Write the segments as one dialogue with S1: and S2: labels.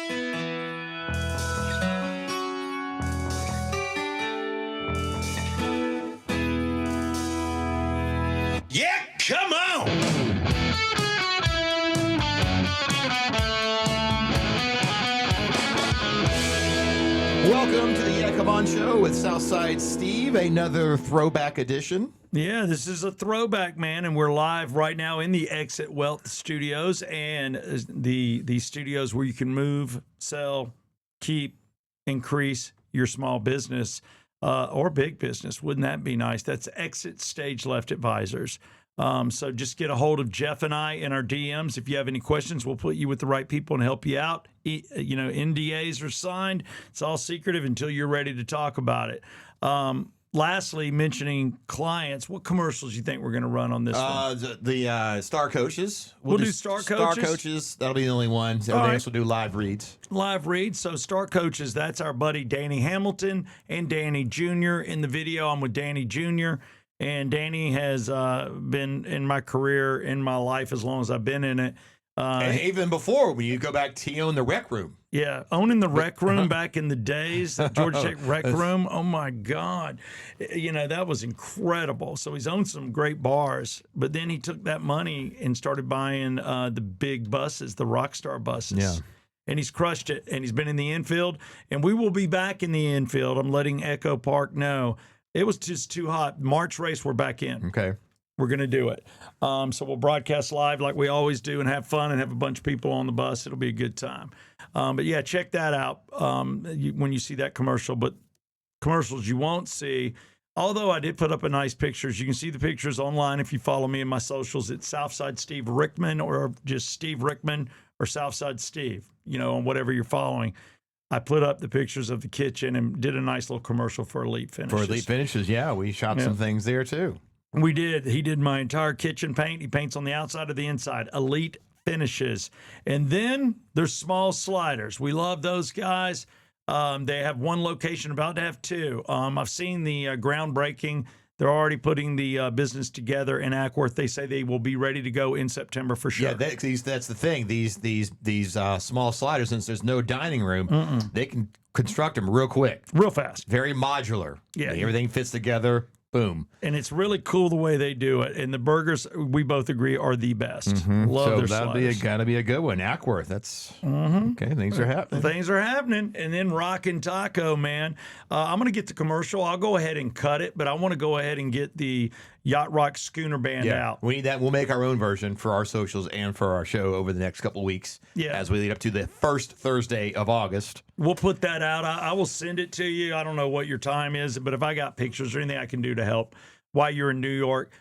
S1: Yeah, come on! Welcome to the Yeah Come On Show with Southside Steve, another throwback edition.
S2: Yeah, this is a throwback, man, and we're live right now in the Exit Wealth Studios, and the studios where you can move, sell, keep, increase your small business or big business. Wouldn't that be nice? That's Exit Stage Left Advisors. So just get a hold of Jeff and I in our DMs. If you have any questions, we'll put you with the right people and help you out. NDAs are signed. It's all secretive until you're ready to talk about it. Lastly, mentioning clients, what commercials you think we're going to run on this one?
S1: The Star Coaches.
S2: We'll do Star Coaches?
S1: Star Coaches. That'll be the only one. Everything else will do live reads.
S2: Live reads. So Star Coaches, that's our buddy Danny Hamilton and Danny Jr. In the video, I'm with Danny Jr., and Danny has been in my career, in my life, as long as I've been in it.
S1: And even before, when you go back to own the Rec Room.
S2: Yeah, owning the Rec Room back in the days, the Georgia Tech Rec Room. Oh, my God. That was incredible. So he's owned some great bars, but then he took that money and started buying the big buses, the Rockstar buses.
S1: Yeah.
S2: And he's crushed it, and he's been in the infield, and we will be back in the infield. I'm letting Echo Park know. It was just too hot. March race, we're back in.
S1: Okay.
S2: We're going to do it. So we'll broadcast live like we always do and have fun and have a bunch of people on the bus. It'll be a good time. But, yeah, check that out when you see that commercial. But commercials you won't see, although I did put up a nice pictures. You can see the pictures online if you follow me in my socials. It's Southside Steve Rickman or just Steve Rickman or Southside Steve, on whatever you're following. I put up the pictures of the kitchen and did a nice little commercial for Elite Finishes.
S1: For Elite Finishes, yeah. We shot some things there, too.
S2: We did. He did my entire kitchen paint. He paints on the outside of the inside. Elite Finishes. And then there's Small Sliders. We love those guys. They have one location, about to have two. I've seen the groundbreaking. They're already putting the business together in Ackworth. They say they will be ready to go in September for sure.
S1: Yeah, that's the thing. These small sliders, since there's no dining room, they can construct them real quick.
S2: Real fast.
S1: Very modular.
S2: Yeah.
S1: Everything fits together. Boom.
S2: And it's really cool the way they do it. And the burgers, we both agree, are the best. Love their sliders.
S1: Got to be a good one. Ackworth, that's okay. Things are happening.
S2: Things are happening. And then Rockin' Taco, man. I'm going to get the commercial. I'll go ahead and cut it, but I want to go ahead and get the Yacht Rock Schooner Band out.
S1: We need that. We'll make our own version for our socials and for our show over the next couple of weeks as we lead up to the first Thursday of August.
S2: We'll put that out. I will send it to you. I don't know what your time is, but if I got pictures or anything I can do to help while you're in New York,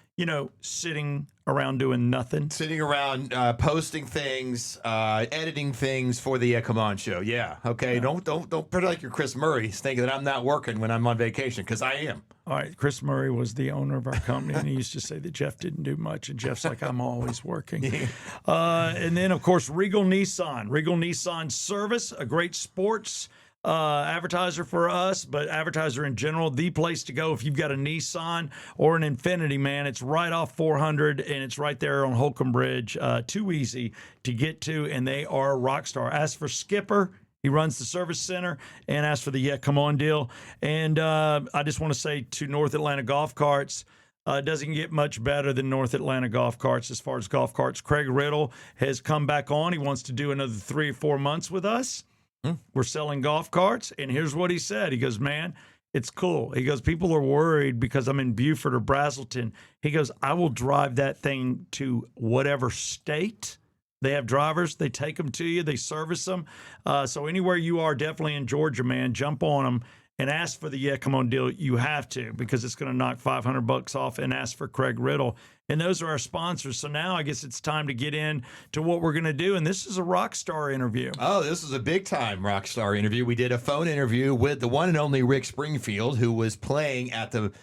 S2: sitting around doing nothing.
S1: Sitting around posting things, editing things for the Come On Show. Yeah. Okay. Yeah. Don't put it like you're Chris Murray thinking that I'm not working when I'm on vacation, because I am.
S2: All right. Chris Murray was the owner of our company, and he used to say that Jeff didn't do much, and Jeff's like, I'm always working. And then, of course, Regal Nissan Service, a great sports advertiser for us, but advertiser in general, the place to go if you've got a Nissan or an Infiniti, man. It's right off 400, and it's right there on Holcomb Bridge. Too easy to get to, and they are a rock star. As for Skipper, he runs the service center, and as for the Yeah Come On deal. And I just want to say to North Atlanta Golf Carts, doesn't get much better than North Atlanta Golf Carts as far as golf carts. Craig Riddle has come back on. He wants to do another 3 or 4 months with us. We're selling golf carts, and here's what he said. He goes, man, it's cool. He goes, people are worried because I'm in Beaufort or Brazelton. He goes, I will drive that thing to whatever state. They have drivers. They take them to you. They service them. So anywhere you are, definitely in Georgia, man, jump on them and ask for the Yeah Come On deal. You have to, because it's going to knock $500 off, and ask for Craig Riddle. And those are our sponsors. So now I guess it's time to get in to what we're going to do. And this is a rock star interview.
S1: Oh, this is a big time rock star interview. We did a phone interview with the one and only Rick Springfield, who was playing at the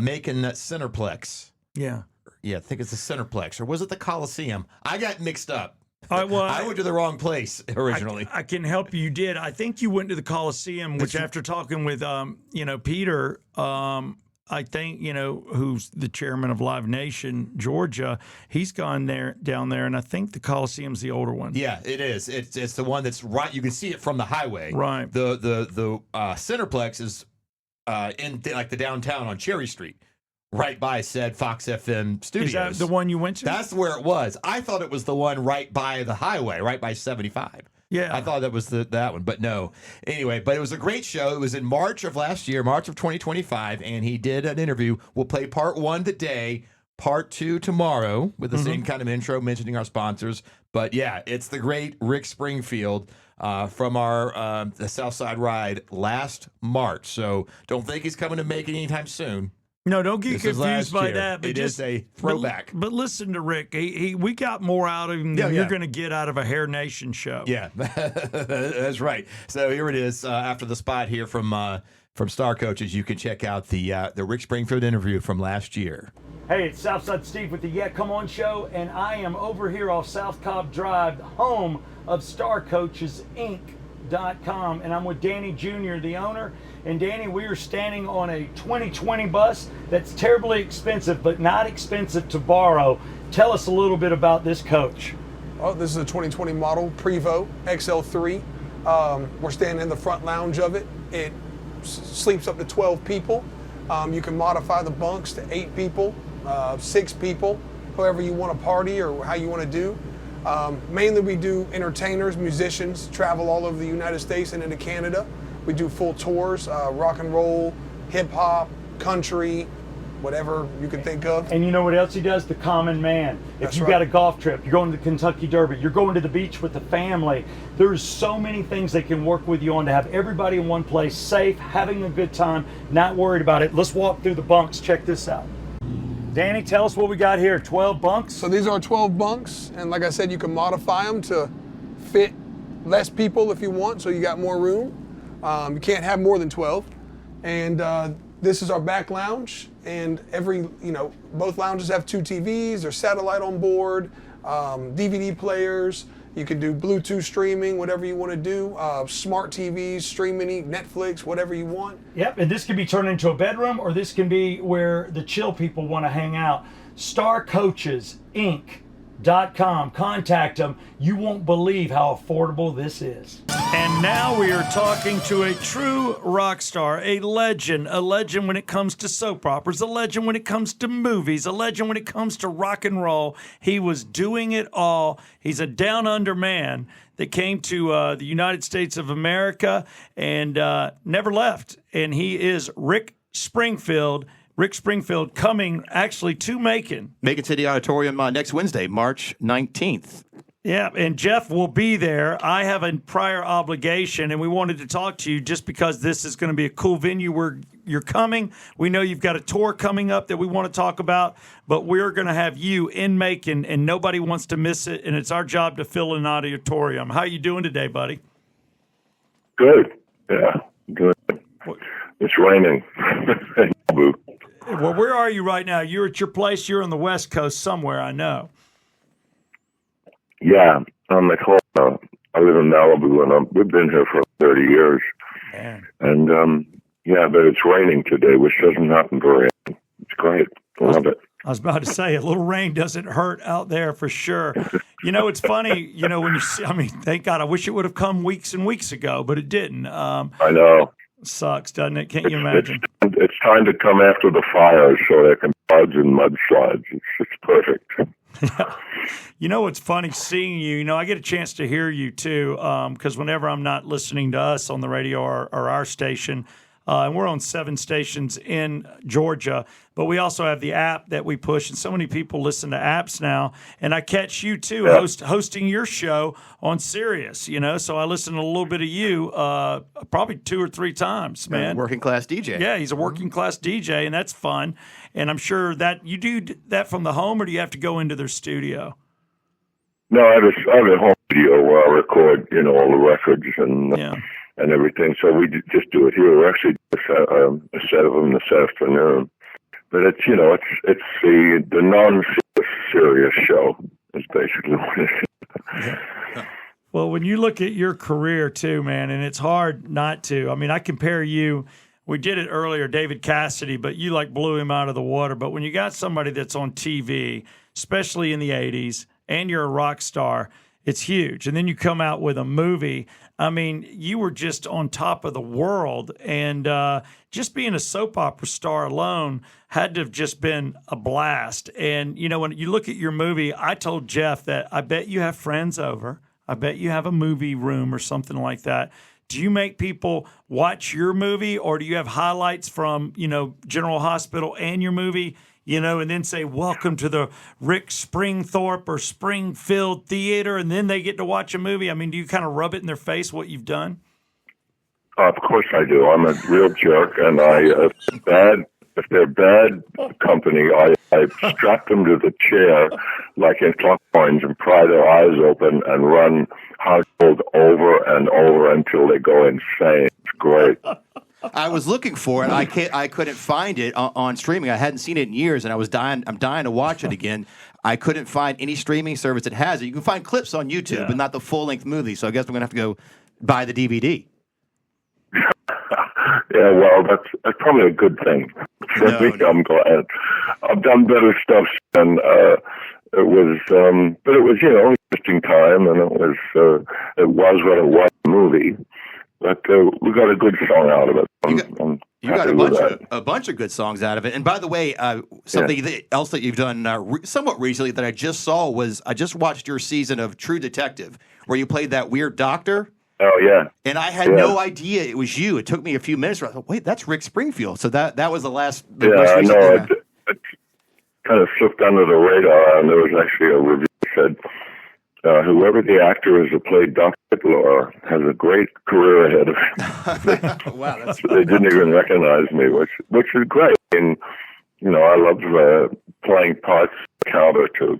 S1: Macon Centerplex.
S2: Yeah.
S1: Yeah, I think it's the Centerplex. Or was it the Coliseum? I got mixed up.
S2: All right,
S1: I went to the wrong place originally.
S2: I can help you. You did. I think you went to the Coliseum, which after talking with, Peter, I think, who's the chairman of Live Nation, Georgia, he's gone down there, and I think the Coliseum's the older one.
S1: Yeah, it is. It's the one that's right. You can see it from the highway.
S2: Right.
S1: The Centerplex is in like the downtown on Cherry Street, right by said Fox FM studios.
S2: Is that the one you went to?
S1: That's where it was. I thought it was the one right by the highway, right by 75.
S2: Yeah.
S1: I thought that was that one, but no. Anyway, but it was a great show. It was in March of last year, March of 2025, and he did an interview. We'll play part 1 today, part 2 tomorrow with the same kind of intro mentioning our sponsors. But yeah, it's the great Rick Springfield from our the Southside Ride last March. So don't think he's coming to make it anytime soon.
S2: No, don't get confused by that.
S1: But it is a throwback.
S2: But listen to Rick. We got more out of him than you're going to get out of a Hair Nation show.
S1: Yeah, that's right. So here it is. After the spot here from Star Coaches, you can check out the Rick Springfield interview from last year.
S2: Hey, it's Southside Steve with the Yeah Come On show, and I am over here off South Cobb Drive, home of Star Coaches Inc.com, and I'm with Danny Jr., the owner. And Danny, we are standing on a 2020 bus that's terribly expensive, but not expensive to borrow. Tell us a little bit about this coach.
S3: Well, this is a 2020 model Prevost XL3. We're standing in the front lounge of it. It sleeps up to 12 people. You can modify the bunks to 8 people, 6 people, however you want to party or how you want to do. Mainly we do entertainers, musicians, travel all over the United States and into Canada. We do full tours, rock and roll, hip hop, country, whatever you can think of.
S2: And you know what else he does? The common man. If you got a golf trip, you're going to the Kentucky Derby, you're going to the beach with the family, there's so many things they can work with you on to have everybody in one place, safe, having a good time, not worried about it. Let's walk through the bunks. Check this out. Danny, tell us what we got here. 12 bunks?
S3: So these are 12 bunks, and like I said, you can modify them to fit less people if you want, so you got more room. You can't have more than 12. And this is our back lounge, and both lounges have 2 TVs, there's satellite on board, DVD players. You can do Bluetooth streaming, whatever you want to do. Smart TVs, streaming, Netflix, whatever you want.
S2: Yep, and this can be turned into a bedroom, or this can be where the chill people want to hang out. StarCoachesInc.com. Contact them. You won't believe how affordable this is. And now we are talking to a true rock star, a legend when it comes to soap operas, a legend when it comes to movies, a legend when it comes to rock and roll. He was doing it all. He's a down under man that came to the United States of America and never left. And he is Rick Springfield. Rick Springfield coming actually to Macon.
S4: Macon City Auditorium next Wednesday, March 19th.
S2: Yeah, and Jeff will be there. I have a prior obligation, and we wanted to talk to you just because this is going to be a cool venue where you're coming. We know you've got a tour coming up that we want to talk about, but we're going to have you in Macon, and nobody wants to miss it, and it's our job to fill an auditorium. How are you doing today, buddy?
S5: Good. Yeah, good. It's raining.
S2: Well, where are you right now? You're at your place. You're on the West Coast somewhere, I know.
S5: Yeah, I'm at home. I live in Malibu, and we've been here for 30 years.
S2: Man.
S5: And, but it's raining today, which doesn't happen very often. It's great. I love it.
S2: I was about to say, a little rain doesn't hurt out there for sure. It's funny, when you see, thank God, I wish it would have come weeks and weeks ago, but it didn't.
S5: I know.
S2: Sucks, doesn't it? Can't you imagine?
S5: It's time to come after the fires so they can floods and mudslides. It's perfect.
S2: It's funny seeing you. I get a chance to hear you too, because whenever I'm not listening to us on the radio or our station, and we're on 7 stations in Georgia, but we also have the app that we push, and so many people listen to apps now. And I catch you too hosting your show on Sirius. So I listen to a little bit of you, probably 2 or 3 times, man.
S4: Working class DJ.
S2: Yeah, he's a working class DJ, and that's fun. And I'm sure that you do that from the home, or do you have to go into their studio?
S5: No, I have a home studio where I record, all the records and everything. So we just do it here. We're actually a set of them this afternoon. But it's the non-serious show is basically what it is.
S2: Well, when you look at your career too, man, and it's hard not to. I compare you we did it earlier, David Cassidy, but you like blew him out of the water. But when you got somebody that's on TV, especially in the 80s, and you're a rock star, it's huge. And then you come out with a movie. I mean, you were just on top of the world. And just being a soap opera star alone had to have just been a blast. And, you know, when you look at your movie, I told Jeff that I bet you have friends over. I bet you have a movie room or something like that. Do you make people watch your movie, or do you have highlights from, you know, General Hospital and your movie, you know, and then say, welcome to the Rick Springthorpe or Springfield Theater, and then they get to watch a movie? I mean, do you kind of rub it in their face what you've done?
S5: Of course I do. I'm a real jerk, and if they're bad company, I strap them to the chair like in Clockpoints and pry their eyes open and run household over and over until they go insane. It's great.
S4: I was looking for it. I couldn't find it on streaming. I hadn't seen it in years, and I'm dying to watch it again. I couldn't find any streaming service that has it. You can find clips on YouTube, but not the full-length movie. So I guess I'm going to have to go buy the DVD.
S5: Yeah, well, that's probably a good thing. I'm glad. I've done better stuff, and it was, but it was, you know, interesting time, and it was what it was, a movie. But we got a good song out of it. You got
S4: a bunch of good songs out of it. And by the way, something else that you've done somewhat recently that I just saw was I just watched your season of True Detective, where you played that weird doctor.
S5: Oh, yeah.
S4: And I had no idea it was you. It took me a few minutes. I thought, wait, that's Rick Springfield. So that was the last.
S5: I know. It kind of slipped under the radar, and there was actually a review that said, whoever the actor is who played Dr. Hitler has a great career ahead of him.
S4: Wow, that's
S5: they didn't even recognize me, which is great. And, you know, I love playing parts counter to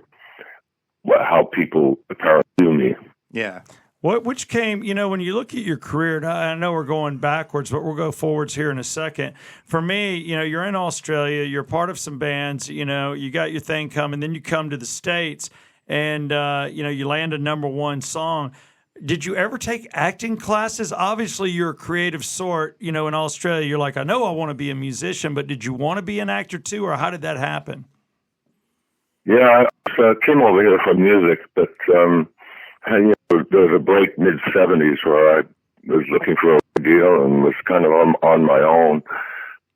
S5: how people apparently view me.
S4: Yeah.
S2: Which came, you know, when you look at your career, and I know we're going backwards, but we'll go forwards here in a second. For me, you know, you're in Australia, you're part of some bands, you know, you got your thing coming, then you come to the States, and, you know, you land a #1 song. Did you ever take acting classes? Obviously, you're a creative sort, you know, in Australia. You're like, I know I want to be a musician, but did you want to be an actor too, or how did that happen?
S5: Yeah, I came over here for music, but and, you know, there was a break mid-'70s where I was looking for a deal and was kind of on my own.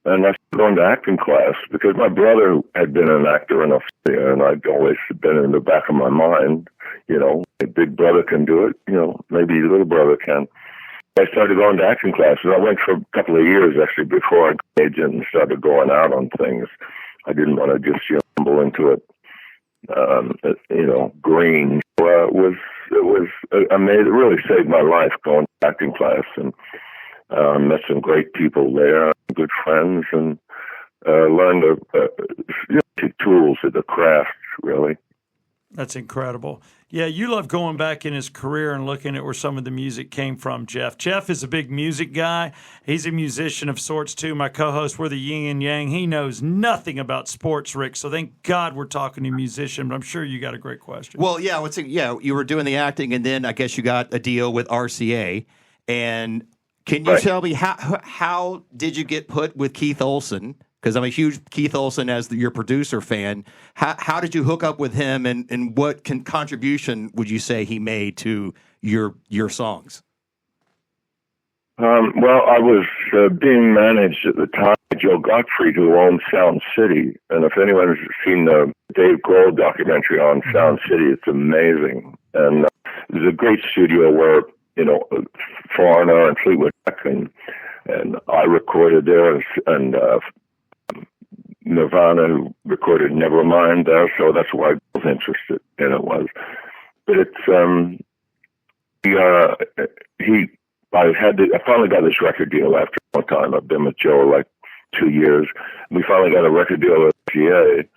S5: And I started going to acting class because my brother had been an actor in Australia, and I'd always been in the back of my mind, you know, a big brother can do it, you know, maybe little brother can. I started going to acting classes. I went for a couple of years, actually, before I got an agent and started going out on things. I didn't want to just stumble into it, you know, green. So, it really saved my life going to acting class, and met some great people there, good friends, and learned the tools of the craft, really.
S2: That's incredible. Yeah, you love going back in his career and looking at where some of the music came from, Jeff. Jeff is a big music guy. He's a musician of sorts, too. My co-host, we're the yin and yang. He knows nothing about sports, Rick, so thank God we're talking to a musician, but I'm sure you got a great question.
S4: Well, yeah, you were doing the acting, and then I guess you got a deal with RCA. And can you tell me how did you get put with Keith Olsen? Because I'm a huge Keith Olsen as your producer fan. How did you hook up with him, and what contribution would you say he made to your songs?
S5: Well, I was being managed at the time by Joe Gottfried, who owned Sound City. And if anyone's seen the Dave Grohl documentary on Sound City, it's amazing. And there's a great studio where, you know, Foreigner and Fleetwood Mac and I recorded there, and Nirvana, who recorded Nevermind there, so that's why I was interested in it was. But it's I finally got this record deal after a long time. I've been with Joe like 2 years. We finally got a record deal with GA,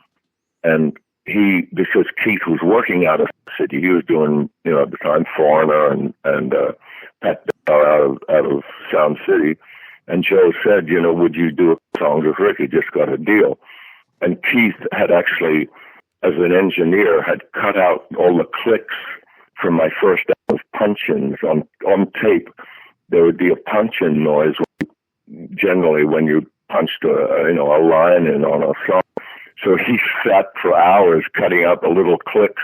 S5: and because Keith was working out of the city, he was doing, you know, at the time Foreigner and Pat Bear out of Sound City. And Joe said, you know, would you do a song with Rick? He just got a deal. And Keith had actually, as an engineer, had cut out all the clicks from my first album's punch-ins on tape. There would be a punch-in noise when generally when you punched a line in on a song. So he sat for hours cutting out the little clicks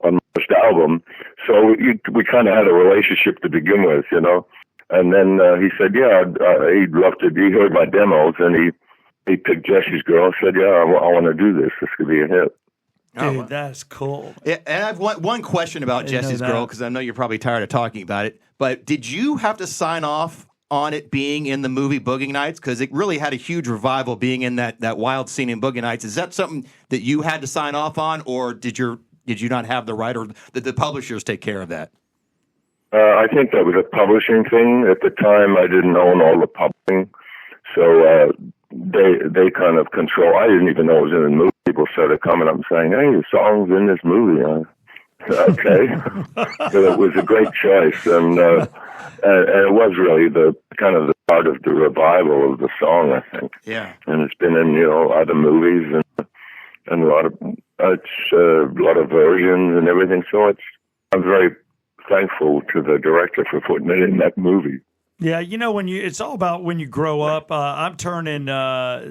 S5: on the first album. So we kind of had a relationship to begin with, And then he said, he'd love to. He heard my demos, and he picked Jesse's Girl. Said, I want to do this. This could be a hit.
S2: Dude, that's cool.
S4: Yeah, and I've one question about Jesse's Girl, because I know you're probably tired of talking about it. But did you have to sign off on it being in the movie Boogie Nights? Because it really had a huge revival being in that wild scene in Boogie Nights. Is that something that you had to sign off on, or did you not have the right, or did the publishers take care of that?
S5: I think that was a publishing thing. At the time, I didn't own all the publishing, so they kind of control. I didn't even know it was in the movie. People started coming up and saying, "Hey, the song's in this movie." Okay, but it was a great choice, and it was really the kind of the part of the revival of the song, I think.
S4: Yeah,
S5: and it's been in other movies and a lot of versions and everything. So I'm very thankful to the director for putting it in that movie.
S2: Yeah, it's all about when you grow up. I'm turning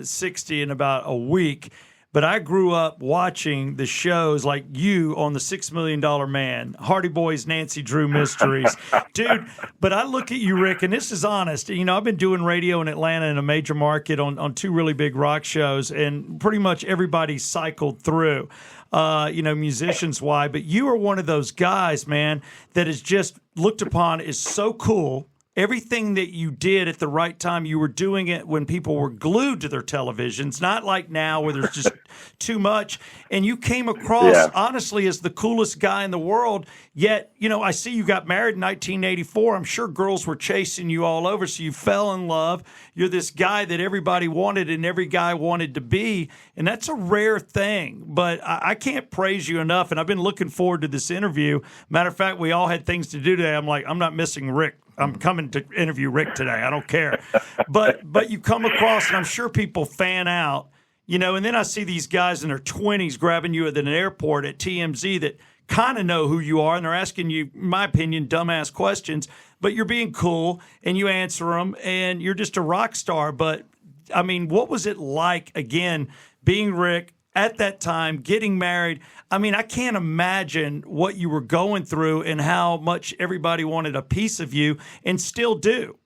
S2: 60 in about a week, but I grew up watching the shows like you on the $6 Million Man, Hardy Boys, Nancy Drew Mysteries. Dude, but I look at you, Rick, and this is honest. I've been doing radio in Atlanta in a major market on two really big rock shows, and pretty much everybody cycled through. Musicians-wise, but you are one of those guys, man, that is just looked upon as so cool. Everything that you did at the right time, you were doing it when people were glued to their televisions, not like now where there's just too much. And you came across, honestly, as the coolest guy in the world. Yet, I see you got married in 1984. I'm sure girls were chasing you all over, so you fell in love. You're this guy that everybody wanted and every guy wanted to be. And that's a rare thing. But I can't praise you enough. And I've been looking forward to this interview. Matter of fact, we all had things to do today. I'm like, I'm not missing Rick. I'm coming to interview Rick today. I don't care. But you come across, and I'm sure people fan out, and then I see these guys in their 20s grabbing you at an airport at TMZ that kind of know who you are, and they're asking you, in my opinion, dumbass questions, but you're being cool, and you answer them, and you're just a rock star. But, what was it like, again, being Rick at that time, getting married? I can't imagine what you were going through and how much everybody wanted a piece of you, and still do.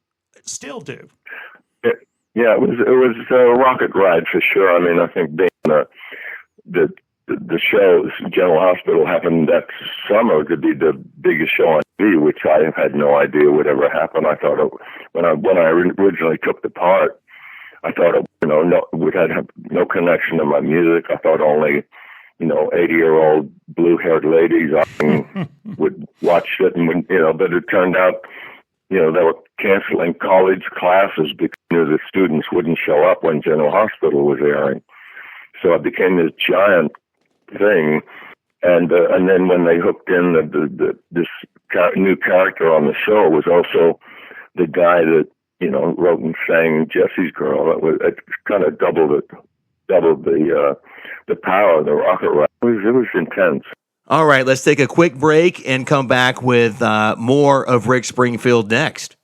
S5: Yeah, it was a rocket ride for sure. I think being the show, General Hospital, happened that summer to be the biggest show on TV, which I had no idea would ever happen. I thought when I originally took the part, I thought it would have no connection to my music. I thought only 80-year-old blue-haired ladies would watch it, and but it turned out, they were canceling college classes because the students wouldn't show up when General Hospital was airing. So it became this giant thing, and then when they hooked in this new character on the show was also the guy that wrote and sang Jesse's Girl. It kind of doubled the power of the rocket ride. It was intense.
S4: All right, let's take a quick break and come back with more of Rick Springfield next.